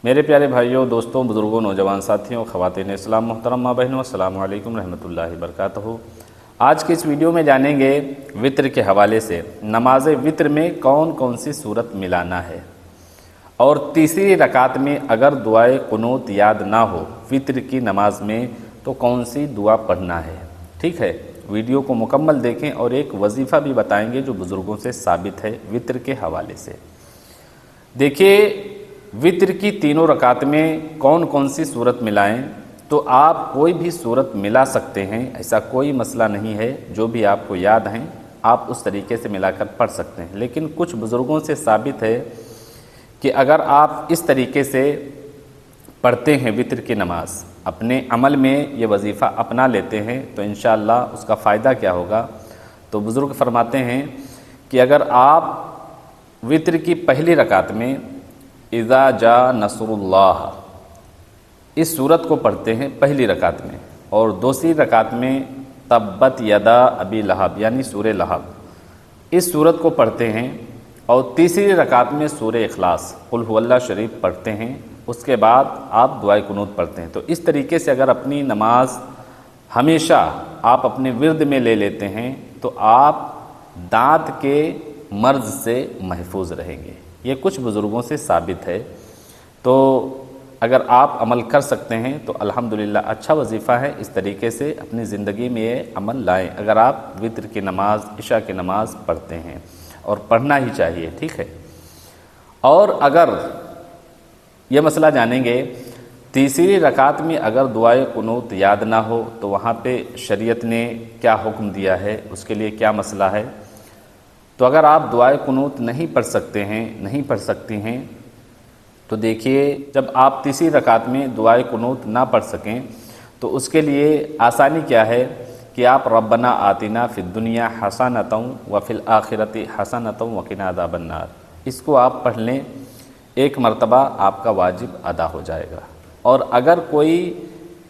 میرے پیارے بھائیوں، دوستوں، بزرگوں، نوجوان ساتھیوں، خواتین اسلام، محترم ماں بہنوں، السلام علیکم رحمۃ اللہ وبرکاتہ۔ آج کی اس ویڈیو میں جانیں گے وطر کے حوالے سے نماز وطر میں کون کون سی صورت ملانا ہے، اور تیسری رکعت میں اگر دعائے قنوت یاد نہ ہو وطر کی نماز میں تو کون سی دعا پڑھنا ہے۔ ٹھیک ہے، ویڈیو کو مکمل دیکھیں، اور ایک وظیفہ بھی بتائیں گے جو بزرگوں سے ثابت ہے وطر کے حوالے سے۔ دیکھیے، وطر کی تینوں رکعت میں کون کون سی صورت ملائیں، تو آپ کوئی بھی صورت ملا سکتے ہیں، ایسا کوئی مسئلہ نہیں ہے۔ جو بھی آپ کو یاد ہیں آپ اس طریقے سے ملا کر پڑھ سکتے ہیں، لیکن کچھ بزرگوں سے ثابت ہے کہ اگر آپ اس طریقے سے پڑھتے ہیں وطر کی نماز، اپنے عمل میں یہ وظیفہ اپنا لیتے ہیں تو انشاءاللہ اس کا فائدہ کیا ہوگا۔ تو بزرگ فرماتے ہیں کہ اگر آپ وطر کی پہلی رکعت میں اذا جاء نصر اللہ اس صورت کو پڑھتے ہیں پہلی رکعت میں، اور دوسری رکعت میں تبت یدا ابی لہب یعنی سورہ لہب اس صورت کو پڑھتے ہیں، اور تیسری رکعت میں سورہ اخلاص قل هو اللہ شریف پڑھتے ہیں، اس کے بعد آپ دعائے قنوت پڑھتے ہیں، تو اس طریقے سے اگر اپنی نماز ہمیشہ آپ اپنے ورد میں لے لیتے ہیں تو آپ دانت کے مرض سے محفوظ رہیں گے۔ یہ کچھ بزرگوں سے ثابت ہے، تو اگر آپ عمل کر سکتے ہیں تو الحمدللہ اچھا وظیفہ ہے۔ اس طریقے سے اپنی زندگی میں یہ عمل لائیں اگر آپ وطر کی نماز، عشاء کی نماز پڑھتے ہیں، اور پڑھنا ہی چاہیے۔ ٹھیک ہے، اور اگر یہ مسئلہ جانیں گے تیسری رکعت میں اگر دعائے قنوت یاد نہ ہو تو وہاں پہ شریعت نے کیا حکم دیا ہے، اس کے لیے کیا مسئلہ ہے۔ تو اگر آپ دعائے قنوت نہیں پڑھ سکتے ہیں، نہیں پڑھ سکتی ہیں، تو دیکھیے جب آپ تیسری رکعت میں دعائے قنوت نہ پڑھ سکیں تو اس کے لیے آسانی کیا ہے کہ آپ ربنا آتنا فی الدنیا حسنۃ وفی الآخرۃ حسنۃ وقنا عذاب النار اس کو آپ پڑھ لیں، ایک مرتبہ آپ کا واجب ادا ہو جائے گا۔ اور اگر کوئی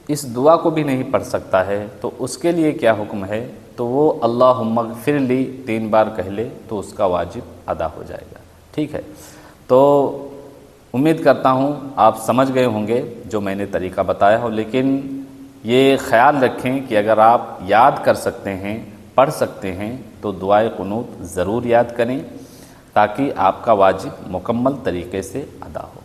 اس دعا کو بھی نہیں پڑھ سکتا ہے تو اس کے لیے کیا حکم ہے، تو وہ اللہم اغفر لی 3 بار کہہ لے تو اس کا واجب ادا ہو جائے گا۔ ٹھیک ہے، تو امید کرتا ہوں آپ سمجھ گئے ہوں گے جو میں نے طریقہ بتایا ہو، لیکن یہ خیال رکھیں کہ اگر آپ یاد کر سکتے ہیں، پڑھ سکتے ہیں تو دعائے قنوت ضرور یاد کریں تاکہ آپ کا واجب مکمل طریقے سے ادا ہو۔